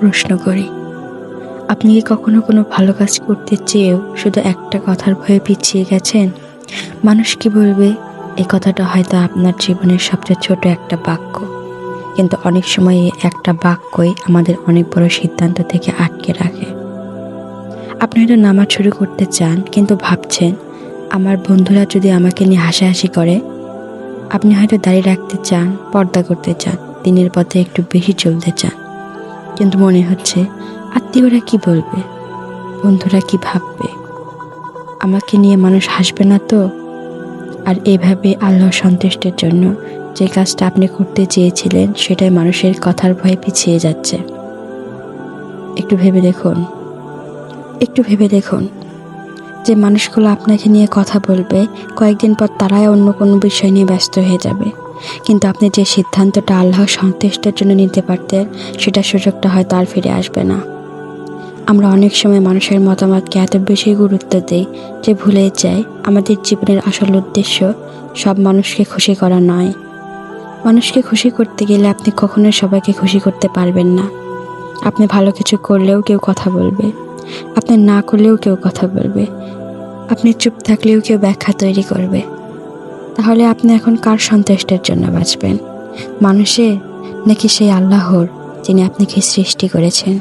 প্রশ্ন করি, আপনি কি কখনো কোনো ভালো কাজ করতে চেয়েও শুধু একটা কথার ভয়ে পিছিয়ে গেছেন? মানুষ কি বলবে, এই কথাটা হয়তো আপনার জীবনের সবচেয়ে ছোট একটা বাক্য, কিন্তু অনেক সময় এই একটা বাক্যই আমাদের অনেক বড় সিদ্ধান্ত থেকে আটকে রাখে। আপনি হয়তো নামাজ শুরু করতে চান, কিন্তু ভাবছেন, আমার বন্ধুরা যদি আমাকে নিয়ে হাসাহাসি করে। আপনি হয়তো দাড়ি রাখতে চান, পর্দা করতে চান, দিনের পথে একটু বেশি চলতে চান, কিন্তু মনে হচ্ছে আত্মীয়রা কি বলবে, বন্ধুরা কি ভাববে, আমাকে নিয়ে মানুষ হাসবে না তো? আর এভাবে আল্লাহর সন্তুষ্টির জন্য যে কাজটা আপনি করতে চেয়েছিলেন সেটাই মানুষের কথার ভয়ে পিছিয়ে যাচ্ছে। একটু ভেবে দেখুন যে মানুষগুলো আপনাকে নিয়ে কথা বলবে, কয়েকদিন পর তারাই অন্য কোনো বিষয় নিয়ে ব্যস্ত হয়ে যাবে, কিন্তু আপনি যে সিদ্ধান্তটা আল্লাহর সন্তুষ্টির জন্য নিতে পারতেন সেটার সুযোগটা হয়তো আর ফিরে আসবে না। আমরা অনেক সময় মানুষের মতামতকে এত বেশি গুরুত্ব দিই যে ভুলে যাই আমাদের জীবনের আসল উদ্দেশ্য সব মানুষকে খুশি করা নয়। মানুষকে খুশি করতে গেলে আপনি কখনোই সবাইকে খুশি করতে পারবেন না। আপনি ভালো কিছু করলেও কেউ কথা বলবে, আপনি না করলেও কেউ কথা বলবে, আপনি চুপ থাকলেও কেউ ব্যাখ্যা তৈরি করবে। তাহলে আপনি এখন কার সন্তুষ্টির জন্য বাঁচবেন, মানুষের নাকি সেই আল্লাহর যিনি আপনাকে সৃষ্টি করেছেন?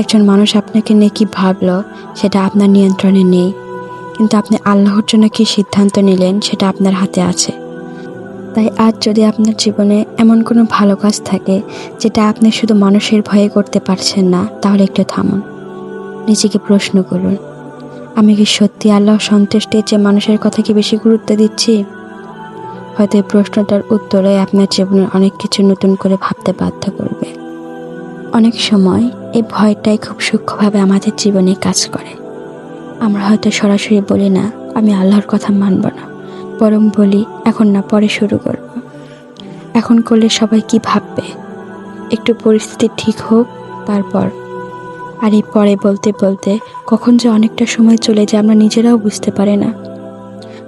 একজন মানুষ আপনাকে নিয়ে কি ভাবলো সেটা আপনার নিয়ন্ত্রণে নেই, কিন্তু আপনি আল্লাহর জন্য কি সিদ্ধান্ত নিলেন সেটা আপনার হাতে আছে। তাই আজ যদি আপনার জীবনে এমন কোনো ভালো কাজ থাকে যেটা আপনি শুধু মানুষের ভয়ে করতে পারছেন না, তাহলে একটু থামুন, নিজেকে প্রশ্ন করুন, আমি কি সত্যি আল্লাহর সন্তুষ্টির চেয়ে মানুষের কথা কি বেশি গুরুত্ব দিচ্ছি? হয়তো এই প্রশ্নটার উত্তরে আপনার জীবনের অনেক কিছু নতুন করে ভাবতে বাধ্য করবে। অনেক সময় এই ভয়টাই খুব সূক্ষ্মভাবে আমাদের জীবনে কাজ করে। আমরা হয়তো সরাসরি বলি না আমি আল্লাহর কথা মানব না, বরং বলি এখন না, পরে শুরু করব, এখন করলে সবাই কি ভাববে, একটু পরিস্থিতি ঠিক হোক তারপর। আর এই পরে বলতে বলতে কখন যে অনেকটা সময় চলে যায় আমরা নিজেরাও বুঝতে পারি না।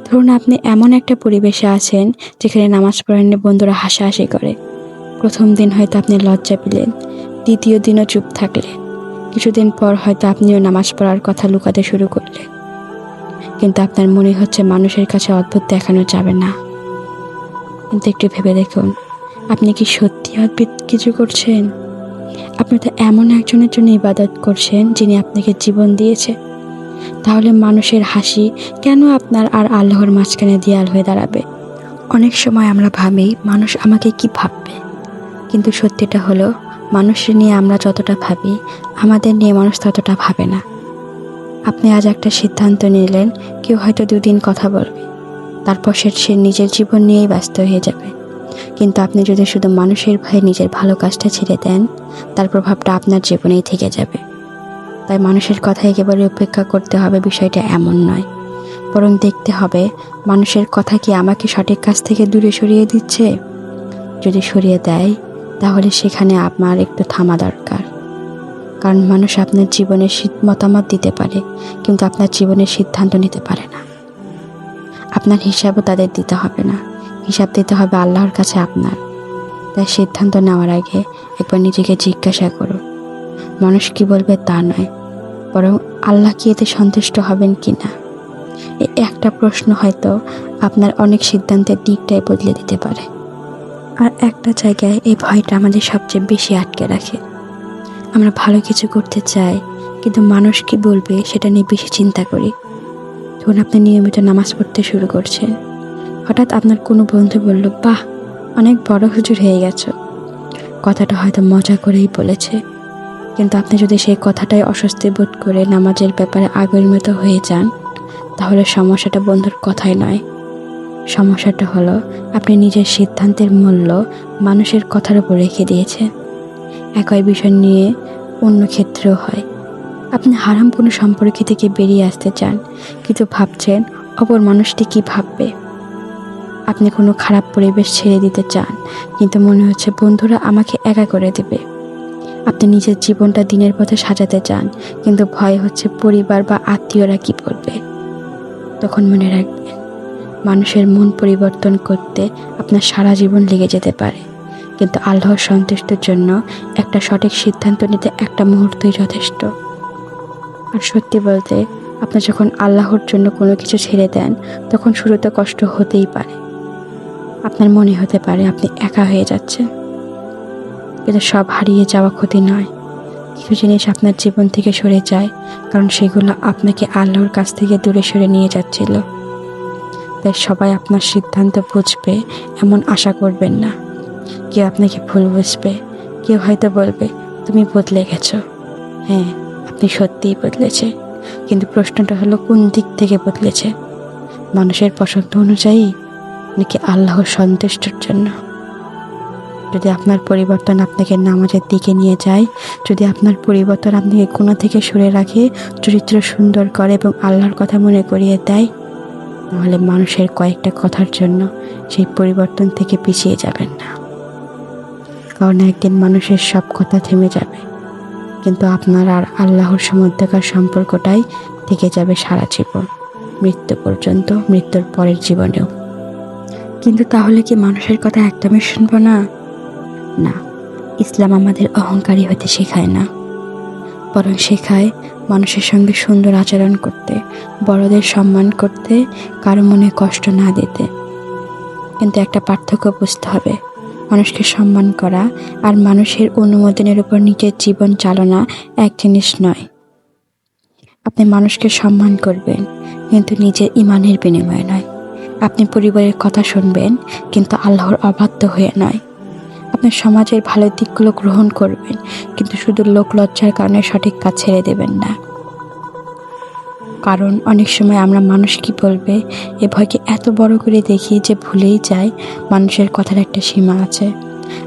ধরুন আপনি এমন একটা পরিবেশে আছেন যেখানে নামাজ পড়েননি, বন্ধুরা হাসাহাসি করে। প্রথম দিন হয়তো আপনি লজ্জা পেলেন, দ্বিতীয় দিনও চুপ থাকলেন, কিছুদিন পর হয়তো আপনিও নামাজ পড়ার কথা লুকাতে শুরু করলেন, কিন্তু আপনার মনে হচ্ছে মানুষের কাছে অদ্ভুত দেখানো যাবে না। কিন্তু একটু ভেবে দেখুন, আপনি কি সত্যি অদ্ভুত কিছু করছেন? আপনি তো এমন একজনের জন্য ইবাদত করছেন যিনি আপনাকে জীবন দিয়েছে। তাহলে মানুষের হাসি কেন আপনার আর আল্লাহর মাঝখানে দেয়াল হয়ে দাঁড়াবে? অনেক সময় আমরা ভাবি মানুষ আমাকে কি ভাববে, কিন্তু সত্যিটা হলো মানুষের নিয়ে আমরা যতটা ভাবি আমাদের নিয়ে মানুষ ততটা ভাবে না। আপনি আজ একটা সিদ্ধান্ত নিলেন, কেউ হয়তো 2 দিন কথা বলবে, তারপর সে নিজের জীবন নিয়েই ব্যস্ত হয়ে যাবে। কিন্তু আপনি যদি শুধু মানুষের ভয়ে নিজের ভালো কাজটা ছেড়ে দেন, তার প্রভাবটা আপনার জীবনেই থেকে যাবে। তাই মানুষের কথা একেবারে উপেক্ষা করতে হবে বিষয়টা এমন নয়, বরং দেখতে হবে মানুষের কথা কি আমাকে সঠিক কাজ থেকে দূরে সরিয়ে দিচ্ছে। যদি সরিয়ে দেয় তাহলে সেখানে আপনার একটু থামা দরকার, কারণ মানুষ আপনার জীবনের মতামত দিতে পারে, কিন্তু আপনার জীবনের সিদ্ধান্ত নিতে পারে না। আপনার হিসাবও তাদের দিতে হবে না, হিসাব দিতে হবে আল্লাহর কাছে আপনার। তাই সিদ্ধান্ত নেওয়ার আগে একবার নিজেকে জিজ্ঞাসা করুন, মানুষ কি বলবে তা নয়, বরং আল্লাহ কি এতে সন্তুষ্ট হবেন কি না। এই একটা প্রশ্ন হয়তো আপনার অনেক সিদ্ধান্তের দিকটাই বদলে দিতে পারে। আর একটা জায়গায় এই ভয়টা আমাদের সবচেয়ে বেশি আটকে রাখে। আমরা ভালো কিছু করতে চাই, কিন্তু মানুষ কি বলবে সেটা নিয়ে বেশি চিন্তা করি। ধরুন আপনি নিয়মিত নামাজ পড়তে শুরু করছেন, হঠাৎ আপনার কোনো বন্ধু বলল, বাহ, অনেক বড় হুজুর হয়ে গেছো। কথাটা হয়তো মজা করেই বলেছে, কিন্তু আপনি যদি সেই কথাটাই অস্বস্তি বোধ করে নামাজের ব্যাপারে আগের মতো হয়ে যান, তাহলে সমস্যাটা বন্ধুর কথাই নয়। সমস্যাটা হলো আপনি নিজের সিদ্ধান্তের মূল্য মানুষের কথার উপর রেখে দিয়েছেন। একই বিষয় নিয়ে অন্য ক্ষেত্রেও হয়। আপনি হারাম কোনো সম্পর্ক থেকে বেরিয়ে আসতে চান, কিন্তু ভাবছেন অপর মানুষটি কি ভাববে। আপনি কোনো খারাপ পরিবেশ ছেড়ে দিতে চান, কিন্তু মনে হচ্ছে বন্ধুরা আমাকে একা করে দেবে। আপনি নিজের জীবনটা দিনের পথে সাজাতে চান, কিন্তু ভয় হচ্ছে পরিবার বা আত্মীয়রা কি বলবে। তখন মনে রাখবেন, মানুষের মন পরিবর্তন করতে আপনার সারা জীবন লেগে যেতে পারে, কিন্তু আল্লাহর সন্তুষ্টির জন্য একটা সঠিক সিদ্ধান্ত নিতে একটা মুহূর্তই যথেষ্ট। আর সত্যি বলতে, আপনি যখন আল্লাহর জন্য কোনো কিছু ছেড়ে দেন, তখন শুরুতে কষ্ট হতেই পারে। আপনার মনে হতে পারে আপনি একা হয়ে যাচ্ছেন, কিন্তু সব হারিয়ে যাওয়া ক্ষতি নয়। কিছু জিনিস আপনার জীবন থেকে সরে যায়, কারণ সেগুলো আপনাকে আল্লাহর কাছ থেকে দূরে সরে নিয়ে যাচ্ছিল। তাই সবাই আপনার সিদ্ধান্ত বুঝবে এমন আশা করবেন না। কেউ আপনাকে ভুল বুঝবে, কেউ হয়তো বলবে তুমি বদলে গেছো। হ্যাঁ, আপনি সত্যিই বদলেছে, কিন্তু প্রশ্নটা হলো কোন দিক থেকে বদলেছে? মানুষের পছন্দ অনুযায়ী নাকি আল্লাহর সন্তুষ্টির জন্য? যদি আপনার পরিবর্তন আপনাকে নামাজের দিকে নিয়ে যায়, যদি আপনার পরিবর্তন আপনাকে গুনাহ থেকে সরে রাখে, চরিত্র সুন্দর করে এবং আল্লাহর কথা মনে করিয়ে দেয়, তাহলে মানুষের কয়েকটা কথার জন্য সেই পরিবর্তন থেকে পিছিয়ে যাবেন না। কারণ একদিন মানুষের সব কথা থেমে যাবে, কিন্তু আপনার আর আল্লাহর মধ্যকার সম্পর্কটাই থেকে যাবে সারা জীবন, মৃত্যু পর্যন্ত, মৃত্যুর পরের জীবনেও। কিন্তু তাহলে কি মানুষের কথা একদমই শুনবো না? না, ইসলাম আমাদের অহংকারী হতে শেখায় না, বরং শেখায় মানুষের সঙ্গে সুন্দর আচরণ করতে, বড়দের সম্মান করতে, কারো মনে কষ্ট না দিতে। কিন্তু একটা পার্থক্য বুঝতে হবে, মানুষকে সম্মান করা আর মানুষের অনুমোদনের উপর নিজের জীবন চালনা এক জিনিস নয়। আপনি মানুষকে সম্মান করবেন, কিন্তু নিজের ঈমানের বিনিময়ে নয়। আপনি পরিবারের কথা শুনবেন, কিন্তু আল্লাহর অবাধ্য হয়ে নয়। আপনি সমাজের ভালো দিকগুলো গ্রহণ করবেন, কিন্তু শুধু লোক লজ্জার কারণে সঠিক কাজ ছেড়ে দেবেন না। কারণ অনেক সময় আমরা মানুষ কি বলবে এ ভয়কে এত বড় করে দেখি যে ভুলেই যায় মানুষের কথার একটা সীমা আছে।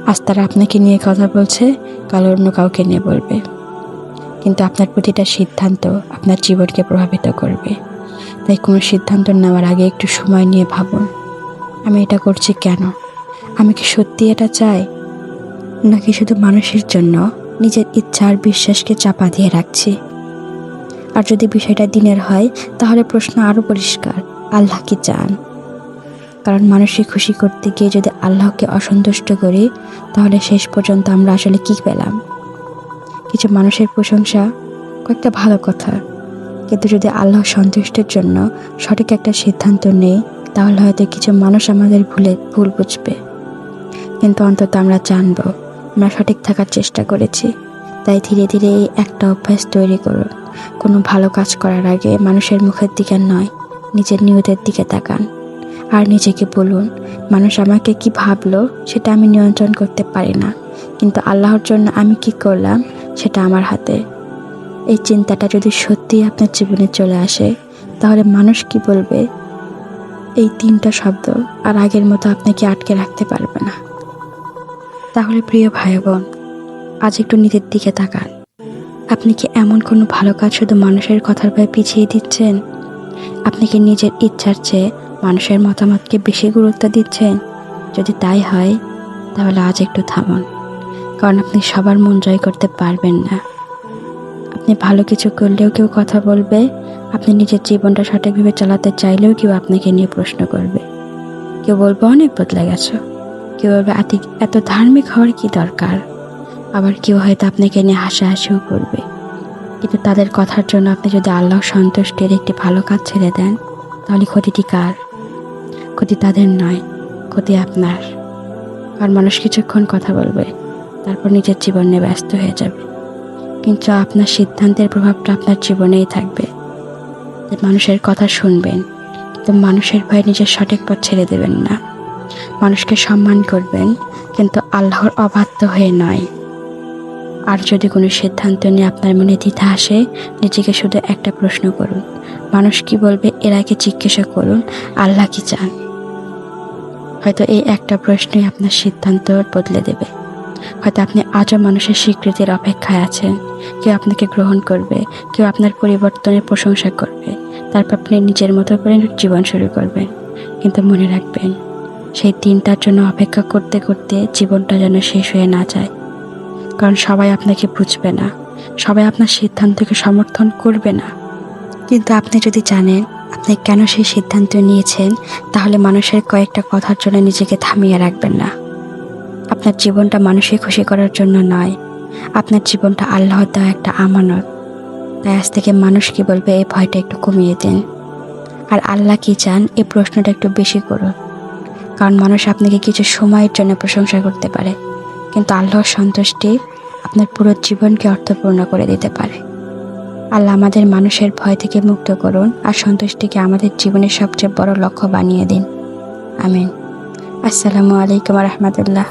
আজ তারা আপনাকে নিয়ে কথা বলছে, কাল অন্য কাউকে নিয়ে বলবে। কিন্তু আপনার প্রতিটা সিদ্ধান্ত আপনার জীবনকে প্রভাবিত করবে। তাই কোনো সিদ্ধান্ত নেওয়ার আগে একটু সময় নিয়ে ভাবুন, আমি এটা করছি কেন? আমি কি সত্যি এটা চাই, নাকি শুধু মানুষের জন্য নিজের ইচ্ছা আর বিশ্বাসকে চাপা দিয়ে রাখছি? আর যদি বিষয়টা দিনের হয়, তাহলে প্রশ্ন আরও পরিষ্কার, আল্লাহ কি চান? কারণ মানুষকে খুশি করতে গিয়ে যদি আল্লাহকে অসন্তুষ্ট করি, তাহলে শেষ পর্যন্ত আমরা আসলে কি পেলাম? কিছু মানুষের প্রশংসা, কয়েকটা ভালো কথা, কিন্তু যদি আল্লাহ সন্তুষ্টির জন্য সঠিক একটা সিদ্ধান্ত নেই, তাহলে হয়তো কিছু মানুষ আমাদের ভুল বুঝবে। কিন্তু অন্তত আমরা জানবো আমরা সঠিক থাকার চেষ্টা করেছি। তাই ধীরে ধীরে এই একটা অভ্যাস তৈরি করুন, কোনো ভালো কাজ করার আগে মানুষের মুখের দিকে নয়, নিজের নিয়তের দিকে তাকান। আর নিজেকে বলুন, মানুষ আমাকে কি ভাবলো সেটা আমি নিয়ন্ত্রণ করতে পারি না, কিন্তু আল্লাহর জন্য আমি কি করলাম সেটা আমার হাতে। এই চিন্তাটা যদি সত্যিই আপনার জীবনে চলে আসে, তাহলে মানুষ কি বলবে এই 3টা শব্দ আর আগের মতো আপনাকে আটকে রাখতে পারবে না। তাহলে প্রিয় ভাই বোন, আজ একটু নিজের দিকে তাকান। আপনি কি এমন কোনো ভালো কাজ শুধু মানুষের কথার ভয়ে পিছিয়ে দিচ্ছেন? আপনি কি নিজের ইচ্ছার চেয়ে মানুষের মতামতকে বেশি গুরুত্ব দিচ্ছেন? যদি তাই হয়, তাহলে আজ একটু থামুন, কারণ আপনি সবার মন জয় করতে পারবেন না। আপনি ভালো কিছু করলেও কেউ কথা বলবে, আপনি নিজের জীবনটা সঠিকভাবে চালাতে চাইলেও কেউ আপনাকে নিয়ে প্রশ্ন করবে। কেউ বলবে অনেক বদলে গেছো, কেউ বলবে এত ধার্মিক হওয়ার কি দরকার, আবার কেউ হয়তো আপনাকে নিয়ে হাসাহাসিও করবে। কিন্তু তাদের কথার জন্য আপনি যদি আল্লাহ সন্তুষ্টির একটি ভালো কাজ ছেড়ে দেন, তাহলে ক্ষতিটি কার? ক্ষতি তাদের নয়, ক্ষতি আপনার। আর মানুষ কিছুক্ষণ কথা বলবে, তারপর নিজের জীবন নিয়ে ব্যস্ত হয়ে যাবে, কিন্তু আপনার সিদ্ধান্তের প্রভাবটা আপনার জীবনেই থাকবে। মানুষের কথা শুনবেন, কিন্তু মানুষের ভয়ে নিজের সঠিক পথ ছেড়ে দেবেন না। মানুষকে সম্মান করবেন, কিন্তু আল্লাহর অবাধ্য হয়ে নয়। আর যদি কোনো সিদ্ধান্ত নিয়ে আপনার মনে দ্বিধা আসে, নিজেকে শুধু একটা প্রশ্ন করুন, মানুষ কি বলবে এর আগে জিজ্ঞাসা করুন আল্লাহ কি চান। হয়তো এই একটা প্রশ্নই আপনার সিদ্ধান্ত বদলে দেবে। হয়তো আপনি আজও মানুষের স্বীকৃতির অপেক্ষায় আছেন, কেউ আপনাকে গ্রহণ করবে, কেউ আপনার পরিবর্তনের প্রশংসা করবে, তারপর আপনি নিজের মতো করে জীবন শুরু করবেন। কিন্তু মনে রাখবেন, সেই দিনটার জন্য অপেক্ষা করতে করতে জীবনটা যেন শেষ হয়ে না যায়। কারণ সবাই আপনাকে বুঝবে না, সবাই আপনার সিদ্ধান্তকে সমর্থন করবে না। কিন্তু আপনি যদি জানেন আপনি কেন সেই সিদ্ধান্ত নিয়েছেন, তাহলে মানুষের কয়েকটা কথার জন্য নিজেকে থামিয়ে রাখবেন না। আপনার জীবনটা মানুষকে খুশি করার জন্য নয়, আপনার জীবনটা আল্লাহর দেওয়া একটা আমানত। তাই আজ থেকে মানুষ কি বলবে এই ভয়টা একটু কমিয়ে দিন। আর আল্লাহ কি চান এই প্রশ্নটা একটু বেশি করুন। কারণ মানুষ আপনাকে কিছু সময়ের জন্য প্রশংসা করতে পারে, কিন্তু আল্লাহর সন্তুষ্টি আপনার পুরো জীবনকে অর্থপূর্ণ করে দিতে পারে। আল্লাহ আমাদের মানুষের ভয় থেকে মুক্ত করুন আর সন্তুষ্টিকে আমাদের জীবনের সবচেয়ে বড় লক্ষ্য বানিয়ে দিন। আমিন। আসসালামু আলাইকুম রহমতুল্লাহ।